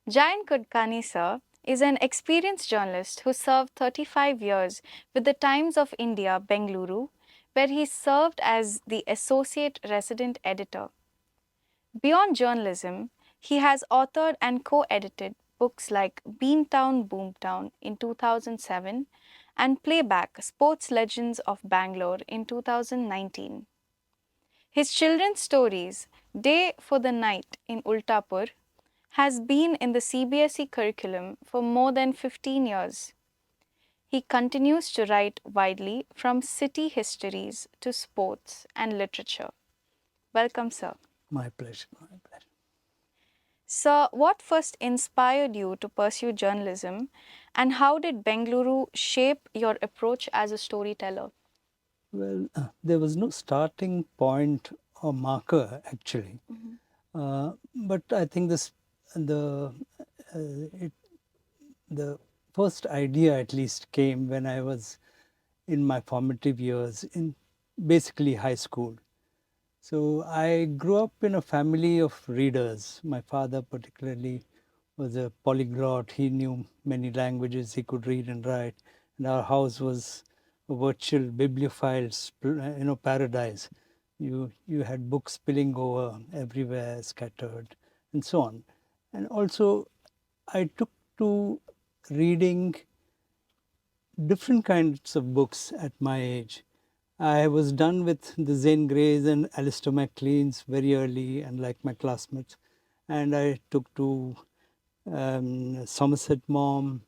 Jayanth Kodkani, sir, is an experienced journalist who served 35 years with the Times of India, Bengaluru, where he served as the associate resident editor. Beyond journalism, he has authored and co edited books like Beantown Boomtown in 2007 and Playback Sports Legends of Bangalore in 2019. His children's stories, Day for the Night in Ultapur, has been in the CBSE curriculum for more than 15 years. He continues to write widely from city histories to sports and literature. Welcome, sir. My pleasure, my pleasure. Sir, what first inspired you to pursue journalism and how did Bengaluru shape your approach as a storyteller? Well, there was no starting point or marker actually, but I think the it, the first idea at least came when I was in my formative years in basically high school. So I grew up in a family of readers. My father particularly was a polyglot. He knew many languages. He could read and write. And our house was a virtual bibliophile, paradise. You had books spilling over everywhere, scattered, and so on. And also, I took to reading different kinds of books at my age. I was done with the Zane Greys and Alistair MacLean's very early, and like my classmates. And I took to Somerset Maugham,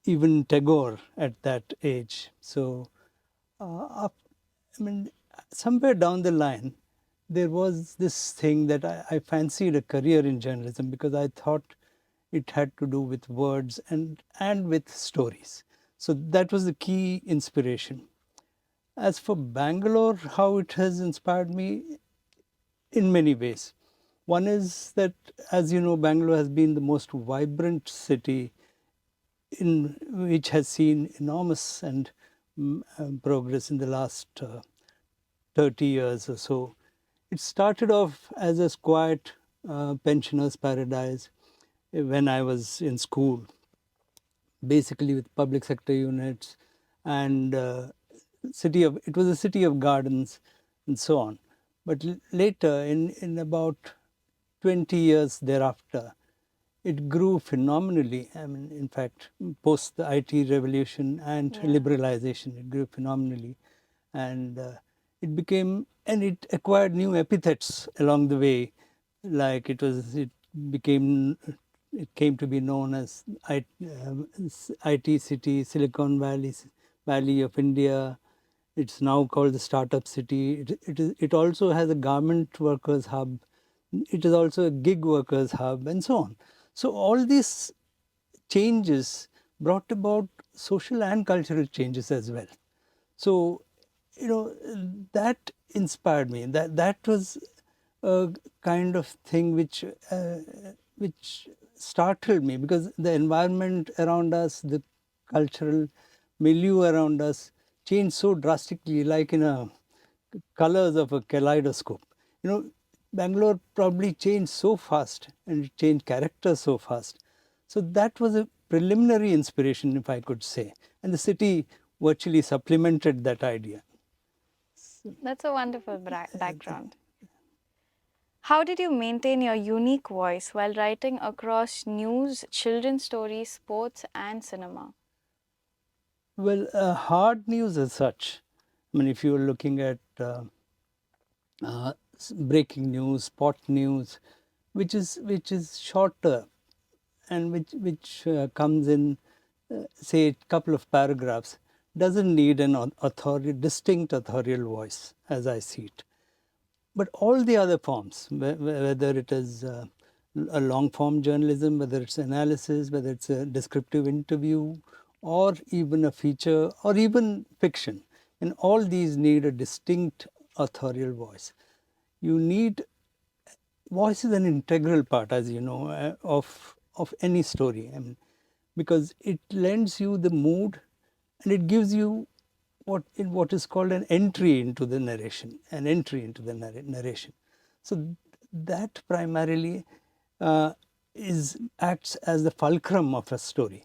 even Tagore at that age. So, somewhere down the line, there was this thing that I fancied a career in journalism because I thought it had to do with words and with stories. So that was the key inspiration. As for Bangalore, how it has inspired me in many ways. One is that, as you know, Bangalore has been the most vibrant city which has seen enormous progress in the last 30 years or so. It started off as a quiet pensioners' paradise when I was in school, basically with public sector units, and it was a city of gardens and so on. But later, in about 20 years thereafter, it grew phenomenally. I mean, in fact, post the IT revolution and liberalization, it grew phenomenally. And it acquired new epithets along the way, like it came to be known as IT city, Silicon Valley of India. It's now called the startup city. It also has a garment workers hub. It is also a gig workers hub, and so on. So all these changes brought about social and cultural changes as well. So, that inspired me. That was a kind of thing which startled me, because the environment around us, the cultural milieu around us changed so drastically, like in a colors of a kaleidoscope. Bangalore probably changed so fast, and it changed character so fast. So that was a preliminary inspiration, if I could say. And the city virtually supplemented that idea. That's a wonderful background. How did you maintain your unique voice while writing across news, children's stories, sports, and cinema? Well, hard news as such. I mean, if you're looking at breaking news, spot news, which is shorter and which comes in, say, a couple of paragraphs, doesn't need an distinct authorial voice, as I see it. But all the other forms, whether it is a long form journalism, whether it's analysis, whether it's a descriptive interview, or even a feature, or even fiction, and all these need a distinct authorial voice. You need voice is an integral part, as you know, of any story. I mean, because it lends you the mood, and it gives you what is called an entry into the narration, narration. So that primarily acts as the fulcrum of a story.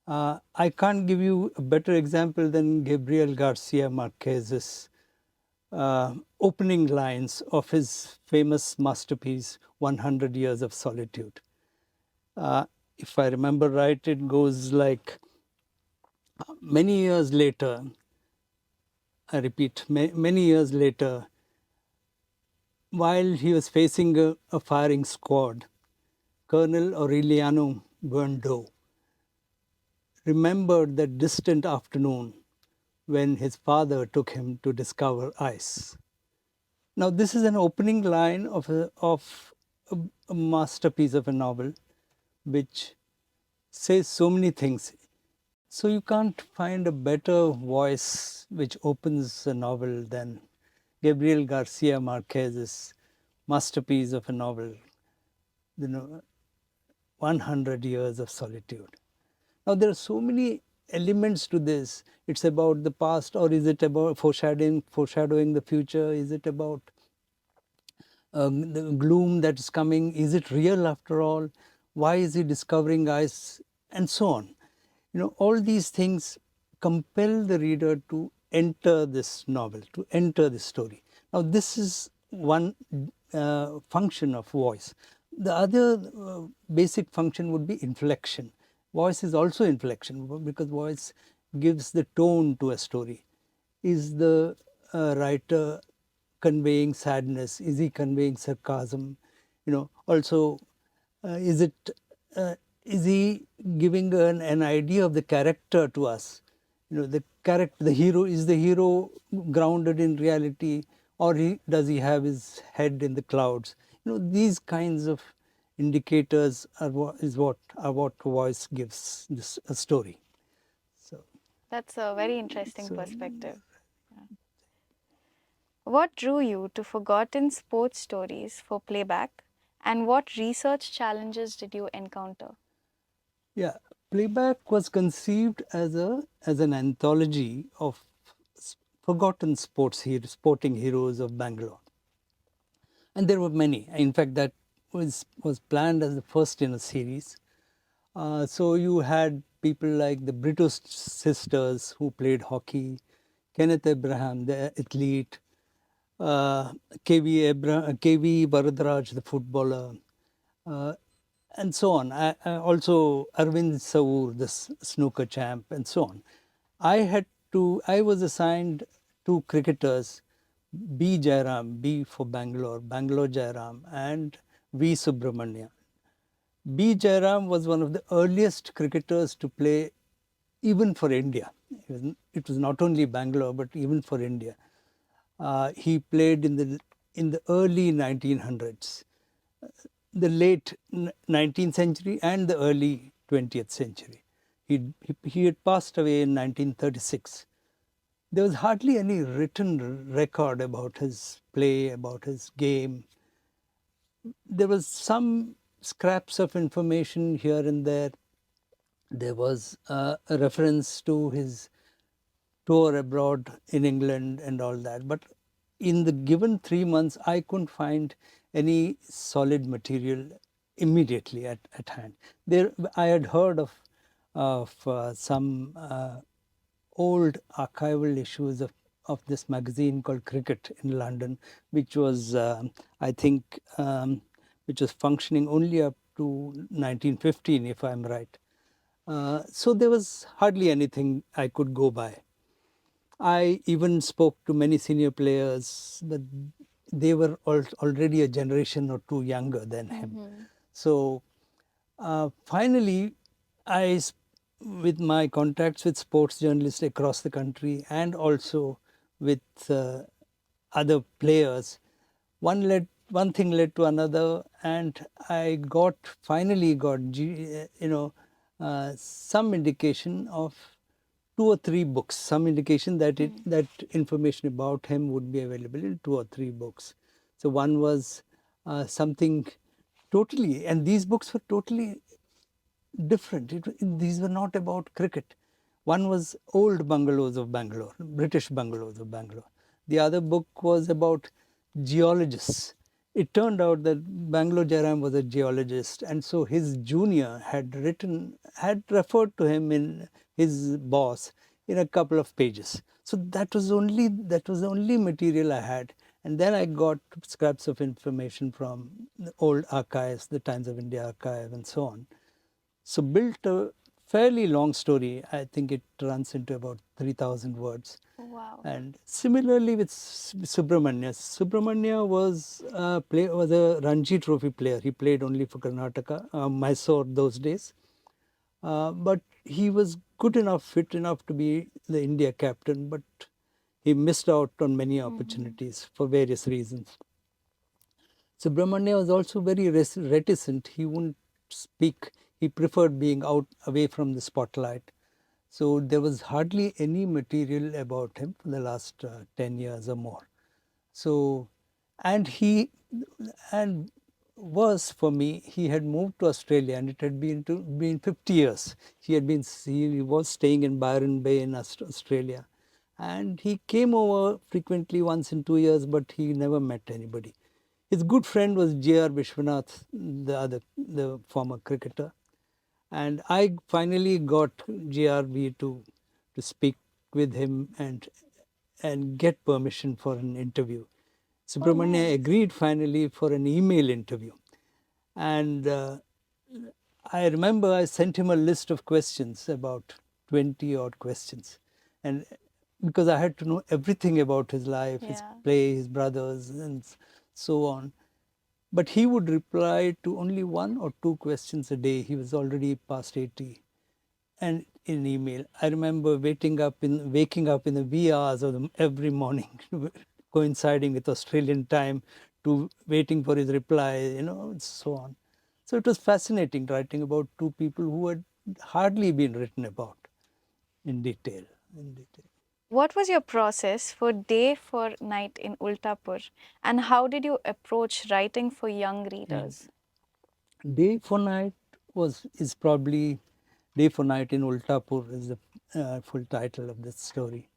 I can't give you a better example than Gabriel Garcia Marquez's opening lines of his famous masterpiece, 100 Years of Solitude. If I remember right, it goes like, many years later, I repeat, many years later, while he was facing a firing squad, Colonel Aureliano Buendó remembered that distant afternoon when his father took him to discover ice. Now, this is an opening line of a masterpiece of a novel which says so many things. So you can't find a better voice which opens a novel than Gabriel Garcia Marquez's masterpiece of a novel, 100 Years of Solitude. Now, there are so many elements to this. It's about the past, or is it about foreshadowing the future? Is it about the gloom that is coming? Is it real after all? Why is he discovering ice? And so on. All these things compel the reader to enter this novel, to enter this story. Now, this is one function of voice. The other basic function would be inflection. Voice is also inflection, because voice gives the tone to a story. Is the writer conveying sadness? Is he conveying sarcasm? Also, is he giving an idea of the character to us? The hero, is the hero grounded in reality, or does he have his head in the clouds? These kinds of indicators are what voice gives this a story. So That's a very interesting perspective. Yeah. What drew you to forgotten sports stories for playback, and what research challenges did you encounter? Yeah, playback was conceived as an anthology of forgotten sporting heroes of Bangalore, and there were many. In fact, that was planned as the first in a series. So you had people like the Brito sisters who played hockey, Kenneth Abraham, the athlete, KV Baradraj, the footballer, and so on. Also Arvind Saur, the snooker champ, and so on. I was assigned two cricketers, B. Jairam, B for Bangalore Jairam, and V. Subramania. B. Jairam was one of the earliest cricketers to play even for India. It was not only Bangalore, but even for India. He played in the early 1900s, the late 19th century and the early 20th century. He had passed away in 1936. There was hardly any written record about his play, about his game. There was some scraps of information here and there. There was a reference to his tour abroad in England and all that. But in the given 3 months, I couldn't find any solid material immediately at hand. I had heard of some old archival issues of this magazine called Cricket in London, which was, I think, which was functioning only up to 1915, if I'm right. So there was hardly anything I could go by. I even spoke to many senior players, but they were already a generation or two younger than him. So finally, with my contacts with sports journalists across the country and also with other players, one thing led to another, and I finally got some indication of 2 or 3 books, some indication that that information about him would be available in 2 or 3 books. So one was something totally, and these books were totally different. These were not about cricket. One was Old Bungalows of Bangalore, British Bungalows of Bangalore. The other book was about geologists, it turned out that Bangalore Jairam was a geologist, and so his junior had referred to him in his boss in a couple of pages. So that was the only material I had. And then I got scraps of information from the old archives, the Times of India archive, and so on. So built a fairly long story. I think it runs into about 3,000 words. Wow. And similarly with Subramanya. Subramanya was a Ranji Trophy player. He played only for Karnataka, Mysore those days. But he was good enough, fit enough to be the India captain, but he missed out on many opportunities for various reasons. Subramanya was also very reticent. He wouldn't speak. He preferred being out away from the spotlight. So there was hardly any material about him for the last 10 years or more. So, and he, and worse for me, he had moved to Australia, and it had been 50 years. He was staying in Byron Bay in Australia. And he came over frequently once in 2 years, but he never met anybody. His good friend was J.R. Vishwanath, the former cricketer. And I finally got JRB to speak with him and get permission for an interview. Oh, Subramania nice. agreed finally for an email interview. And I remember I sent him a list of questions, about 20 odd questions. And because I had to know everything about his life, his Yeah. play, his brothers, and so on. But he would reply to only one or two questions a day. He was already past 80. And in email, I remember waking up in the wee hours of every morning, coinciding with Australian time, to waiting for his reply, and so on. So it was fascinating writing about two people who had hardly been written about in detail. In detail. What was your process for day for night in Ultapur, and how did you approach writing for young Yeah. readers? Day for Night is probably Day for Night in Ultapur is the full title of this story.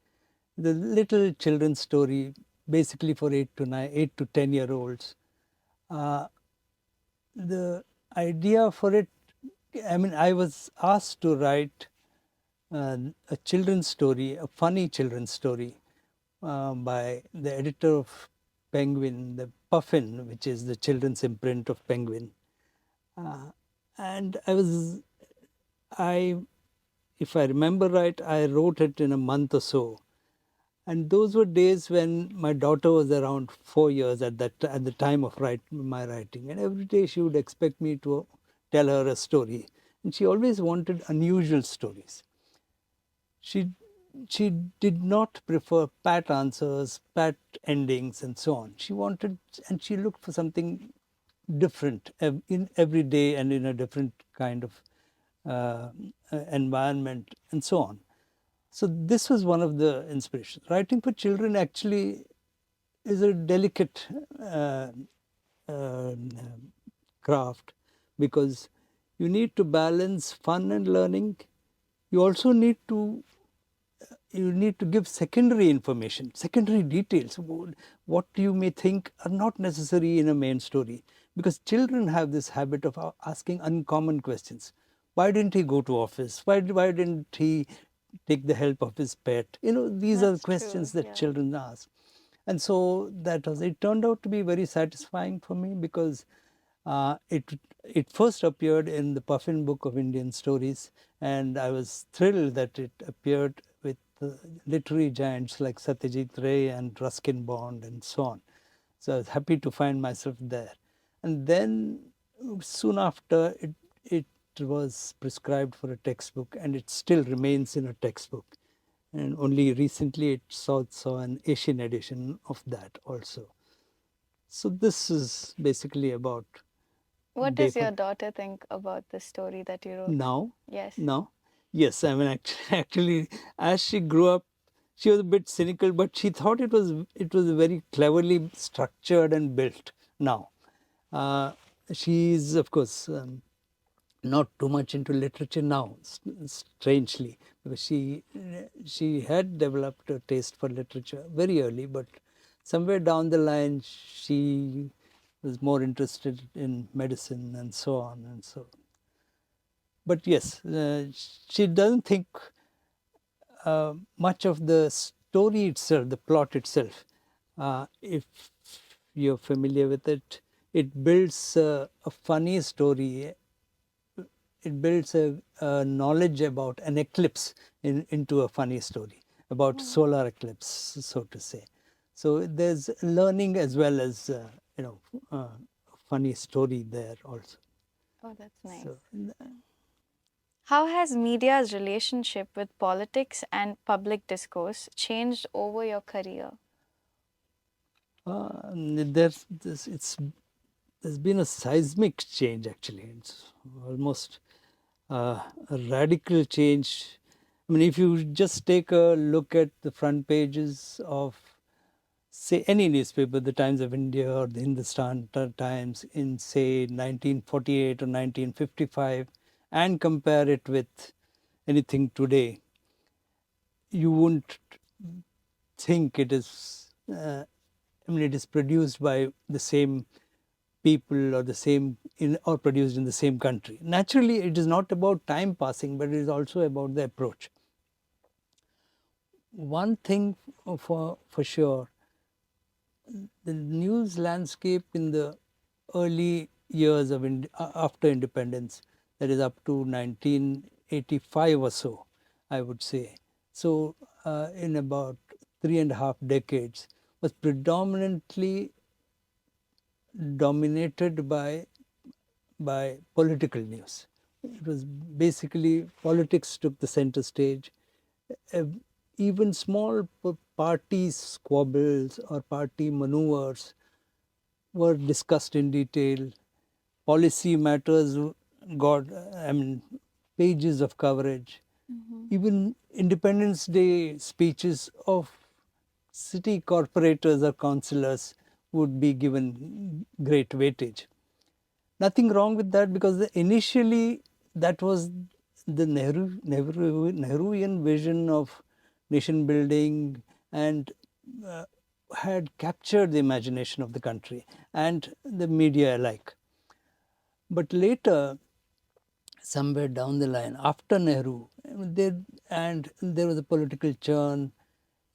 The little children's story, basically for 8 to 10 year olds. Uh, the idea for it, I mean, I was asked to write a children's story, a funny children's story, by the editor of Penguin, the Puffin, which is the children's imprint of Penguin. Uh, and I, if I remember right, I wrote it in a month or so. And those were days when my daughter was around 4 years at the time of my writing, and every day she would expect me to tell her a story, and she always wanted unusual stories. She she did not prefer pat answers, pat endings, and so on. She looked for something different in every day and in a different kind of environment, and so on. So this was one of the inspirations. Writing for children actually is a delicate uh, uh, craft, because you need to balance fun and learning. You also need to give secondary information, secondary details. What you may think are not necessary in a main story, because children have this habit of asking uncommon questions. Why didn't he go to office? Why didn't he take the help of his pet? These are That's true, questions that yeah. children ask. And so it turned out to be very satisfying for me, because it first appeared in the Puffin Book of Indian Stories, and I was thrilled that it appeared with literary giants like Satyajit Ray and Ruskin Bond and so on. So I was happy to find myself there. And then soon after, it was prescribed for a textbook, and it still remains in a textbook. And only recently it saw an Asian edition of that also. So this is basically about What Day does for your daughter think about the story that you wrote? now. Yes. Now, yes, I mean, actually, as she grew up, she was a bit cynical, but she thought it was very cleverly structured and built. Now, uh, she's of course not too much into literature now, strangely, because she had developed a taste for literature very early, but somewhere down the line she was more interested in medicine and so on and so on. But yes, she doesn't think much of the story itself, the plot itself. If you're familiar with it, it builds a funny story. It builds a knowledge about an eclipse into a funny story about Oh, solar eclipse, so to say. So there's learning as well as funny story there also. oh, that's nice. So How has media's relationship with politics and public discourse changed over your career? there's been a seismic change actually. It's almost a radical change. I mean, if you just take a look at the front pages of, say, any newspaper, the Times of India or the Hindustan Times in, say, 1948 or 1955, and compare it with anything today, you wouldn't think it is, I mean, it is produced by the same people or the same or produced in the same country. Naturally, it is not about time passing, but it is also about the approach. One thing for sure, the news landscape in the early years of after independence, that is up to 1985 or so, I would say. So in about 3.5 decades, was predominantly dominated by political news. It was basically politics took the center stage. Uh, Even small party squabbles or party maneuvers were discussed in detail. Policy matters got, I mean, pages of coverage. Mhm. Even Independence Day speeches of city corporators or councillors would be given great weightage. Nothing wrong with that, because initially that was the Nehruian vision of nation building, and uh, had captured the imagination of the country and the media alike. But later, somewhere down the line, after Nehru, there was a political churn,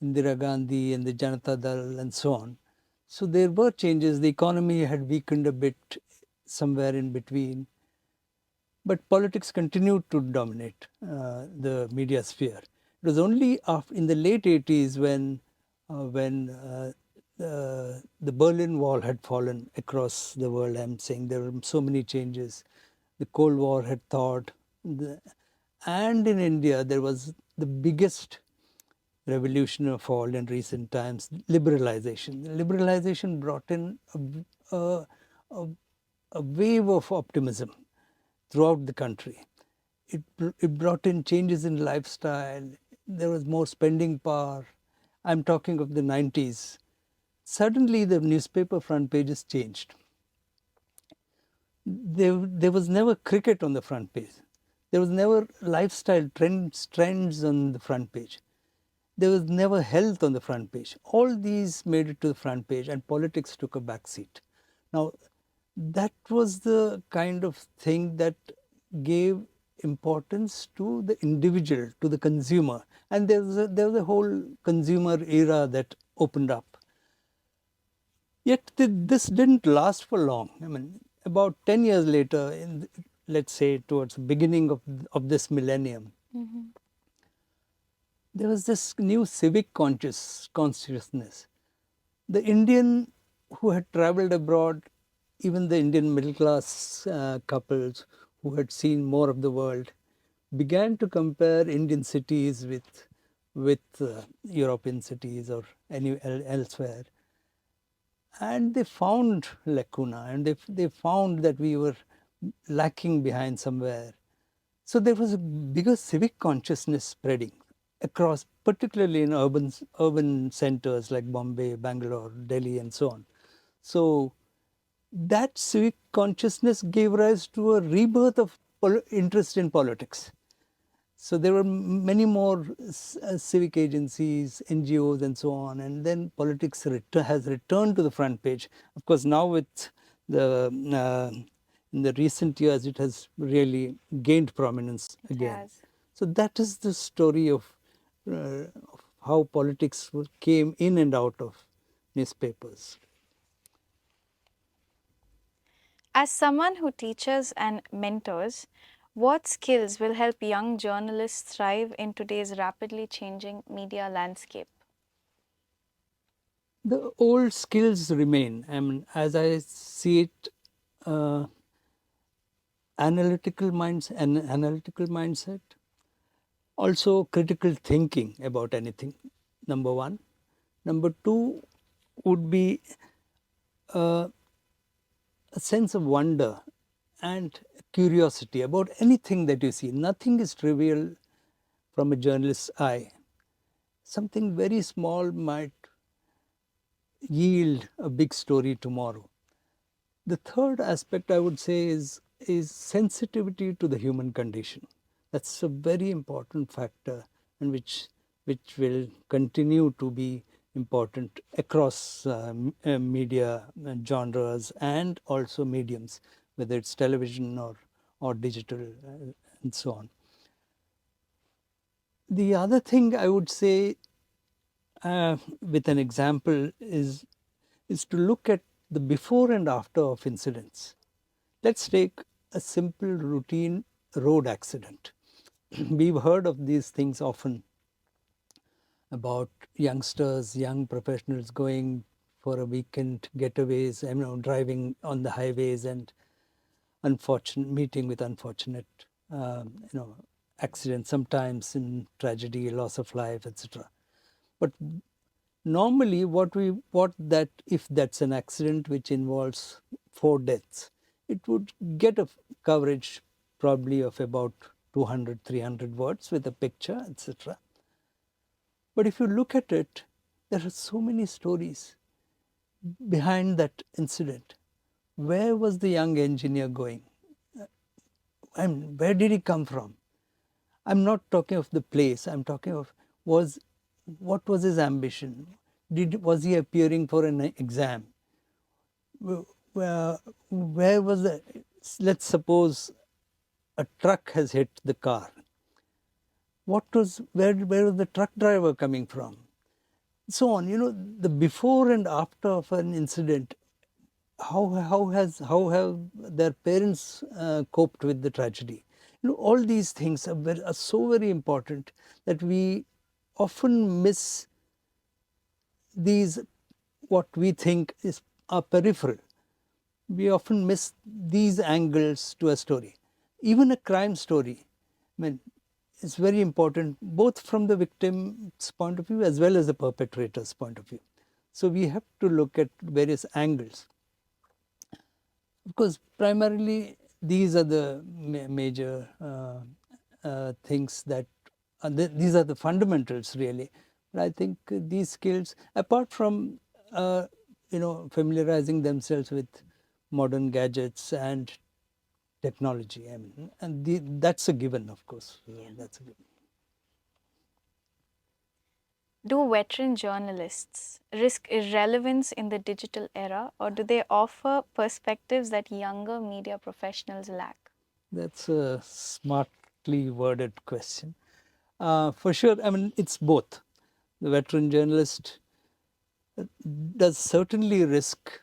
Indira Gandhi and the Janata Dal and so on. So there were changes. The economy had weakened a bit somewhere in between. But politics continued to dominate the media sphere. It was only in the late 80s when the Berlin Wall had fallen across the world. I'm saying there were so many changes. The Cold War had thawed. And in India, there was the biggest revolution of all in recent times, liberalization. Liberalization brought in a, a, a wave of optimism throughout the country. It brought in changes in lifestyle. There was more spending power. I'm talking of the 90s. Suddenly, the newspaper front pages changed. There was never cricket on the front page. There was never lifestyle trends on the front page. There was never health on the front page. All these made it to the front page, and politics took a back seat. Now, that was the kind of thing that gave importance to the individual, to the consumer. And there was a whole consumer era that opened up. Yet this didn't last for long. I mean, about 10 years later, let's say towards the beginning of this millennium, Mhm. there was this new civic consciousness. The Indian who had traveled abroad, even the Indian middle class couples who had seen more of the world, began to compare Indian cities with European cities or elsewhere, and they found lacuna, and they found that we were lacking behind somewhere. So there was a bigger civic consciousness spreading across, particularly in urban centers like Bombay, Bangalore, Delhi, and so on. So that civic consciousness gave rise to a rebirth of interest in politics. So there were many more civic agencies, NGOs, and so on. And then politics has returned to the front page. Of course, now with the in the recent years it has really gained prominence It again. has. So that is the story of how politics came in and out of newspapers. As someone who teaches and mentors, what skills will help young journalists thrive in today's rapidly changing media landscape? The old skills remain. I mean, as I see it, uh, analytical mindset, also critical thinking about anything. Number one. Number two would be uh, a sense of wonder and curiosity about anything that you see. Nothing is trivial from a journalist's eye. Something very small might yield a big story tomorrow. The third aspect I would say is sensitivity to the human condition. That's a very important factor, and which will continue to be important across media genres and also mediums, whether it's television or digital and so on. The other thing I would say, with an example, is to look at the before and after of incidents. Let's take a simple routine road accident. We've heard of these things often about youngsters, young professionals going for a weekend getaways, driving on the highways and meeting with unfortunate, accidents, sometimes in tragedy, loss of life, etc. But normally, what that if that's an accident which involves 4 deaths, it would get a coverage probably of about 200, 300 words with a picture, etc. But if you look at it, there are so many stories behind that incident. Where was the young engineer going? And where did he come from? I'm not talking of the place. I'm talking of was what was his ambition? Was he appearing for an exam? Where was the? Let's suppose a truck has hit the car. Where was the truck driver coming from? So on. The before and after of an incident. How have their parents coped with the tragedy? All these things are so very important that we often miss these, what we think are peripheral. We often miss these angles to a story. Even a crime story, I mean, it's very important both from the victim's point of view as well as the perpetrator's point of view. So we have to look at various angles. Of course, primarily these are the major things that these are the fundamentals really. But I think these skills, apart from familiarizing themselves with modern gadgets and technology, I mean, and that's a given, of course. That's a given. Do veteran journalists risk irrelevance in the digital era, or do they offer perspectives that younger media professionals lack? That's a smartly worded question. For sure, I mean, it's both. The veteran journalist does certainly risk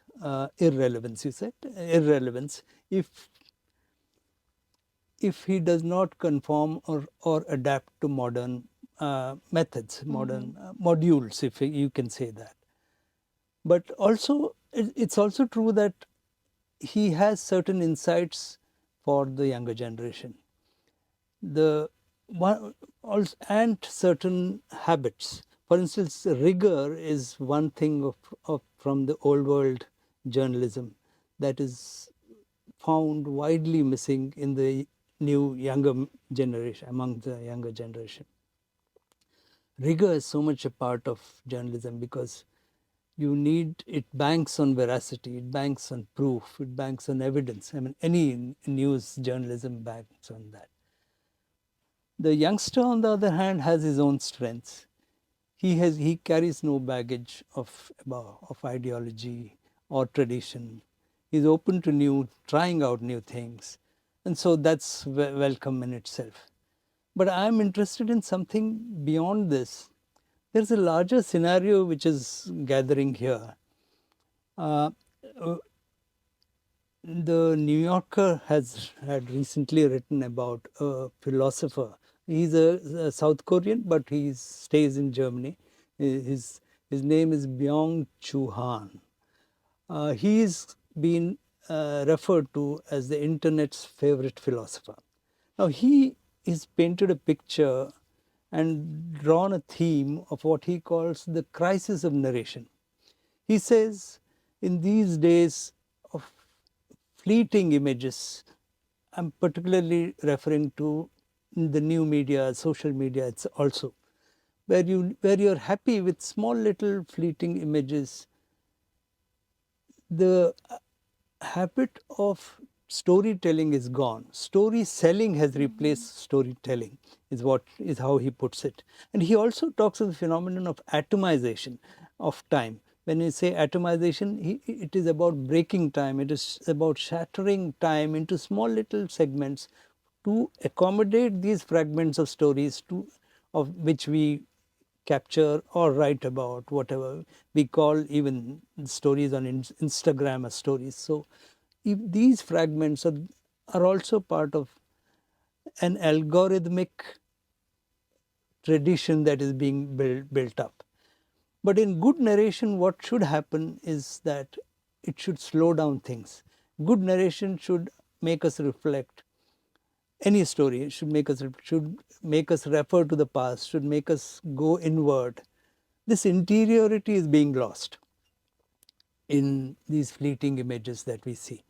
irrelevance, you said, irrelevance, if he does not conform or adapt to modern methods, modern modules, if you can say that. But also, it's also true that he has certain insights for the younger generation. The one also, and certain habits. For instance, rigor is one thing from the old world journalism that is found widely missing in the younger generation, among the younger generation. Rigor is so much a part of journalism because it banks on veracity, it banks on proof, it banks on evidence. I mean, any news journalism banks on that. The youngster, on the other hand, has his own strengths. He carries no baggage of ideology or tradition. He's open to trying out new things. And so that's welcome in itself. But I'm interested in something beyond this. There's a larger scenario which is gathering here. Uh, the New Yorker had recently written about a philosopher. He's a South Korean, but he stays in Germany. His name is Byung-Chul Han. He's been referred to as the internet's favorite philosopher. Now, he has painted a picture and drawn a theme of what he calls the crisis of narration. He says, in these days of fleeting images, I'm particularly referring to the new media, social media, it's also, where you're happy with small little fleeting images, the habit of storytelling is gone. Story selling has replaced storytelling, is how he puts it. And he also talks of the phenomenon of atomization of time. When you say atomization, it is about breaking time. It is about shattering time into small little segments to accommodate these fragments of stories of which we capture or write about, whatever we call even stories on Instagram as stories. So if these fragments are also part of an algorithmic tradition that is being built up. But in good narration, what should happen is that it should slow down things. Good narration should make us reflect. Any story should make us refer to the past, should make us go inward. This interiority is being lost in these fleeting images that we see.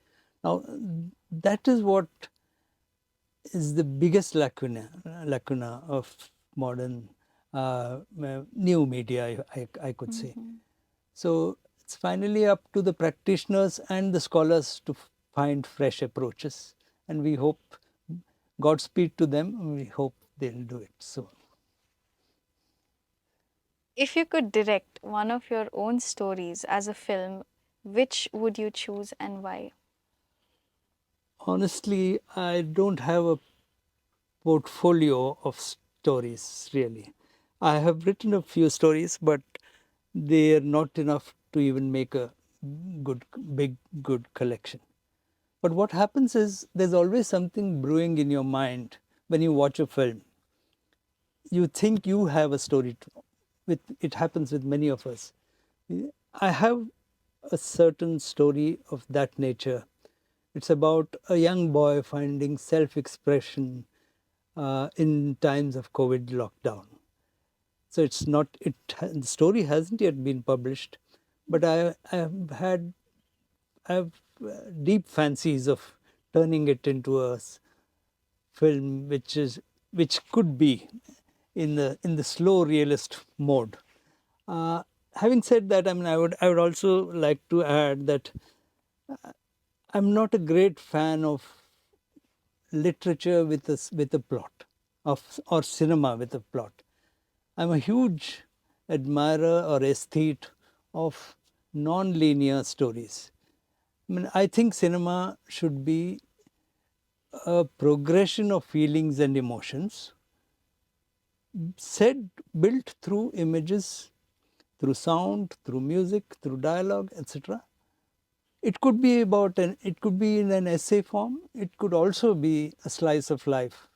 Now, that is what is the biggest lacuna of modern new media, I could say. So it's finally up to the practitioners and the scholars to find fresh approaches, and we hope Godspeed to them, and we hope they'll do it soon. If you could direct one of your own stories as a film, which would you choose and why? Honestly, I don't have a portfolio of stories really. I have written a few stories, but they are not enough to even make a good collection. But what happens is there's always something brewing in your mind when you watch a film. You think you have a story. It happens with many of us. I have a certain story of that nature. It's about a young boy finding self-expression in times of COVID lockdown. So it's not the story hasn't yet been published, but I have deep fancies of turning it into a film which could be in the slow realist mode. Having said that, I mean, I would also like to add that I'm not a great fan of literature with a plot, or cinema with a plot. I'm a huge admirer or aesthete of non-linear stories. I mean, I think cinema should be a progression of feelings and emotions, built through images, through sound, through music, through dialogue, etc. It could be in an essay form. It could also be a slice of life.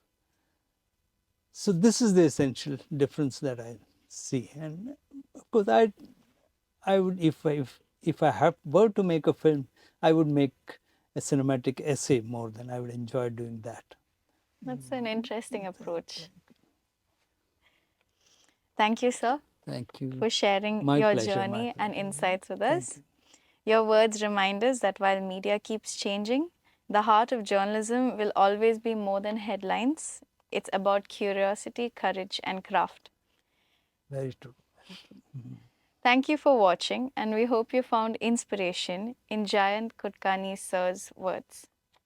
So this is the essential difference that I see. And of course, I would, if I were to make a film, I would make a cinematic essay more than I would enjoy doing that. That's an interesting approach. Thank you, sir, Thank you. for sharing My your pleasure. My journey and pleasure. insights with Thank us. you. Your words remind us that while media keeps changing, the heart of journalism will always be more than headlines. It's about curiosity, courage, and craft. Very true. Thank you for watching, and we hope you found inspiration in Jayanth Kodkani sir's words.